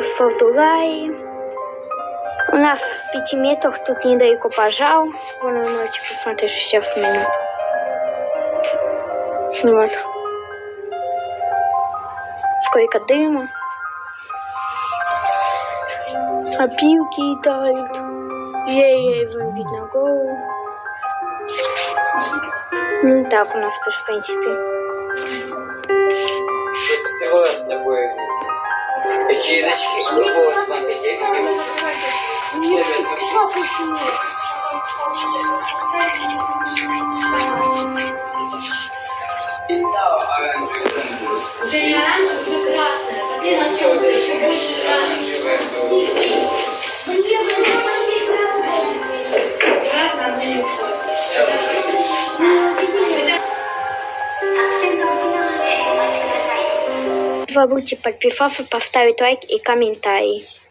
в Португалии. У нас в 5 метрах тут недалеко пожар. Вы можете посмотреть сейчас в меню. Вот. Сколько дыма. Опилки летают. Ей, вон видно голову. Ну так у нас тоже, в принципе. Ты волос с собой. Чизочки, любого смотрите. Уже не оранжевая, уже красная. Последняя съемка еще больше оранжевая. Забудьте подписаться, поставить лайк и комментарий.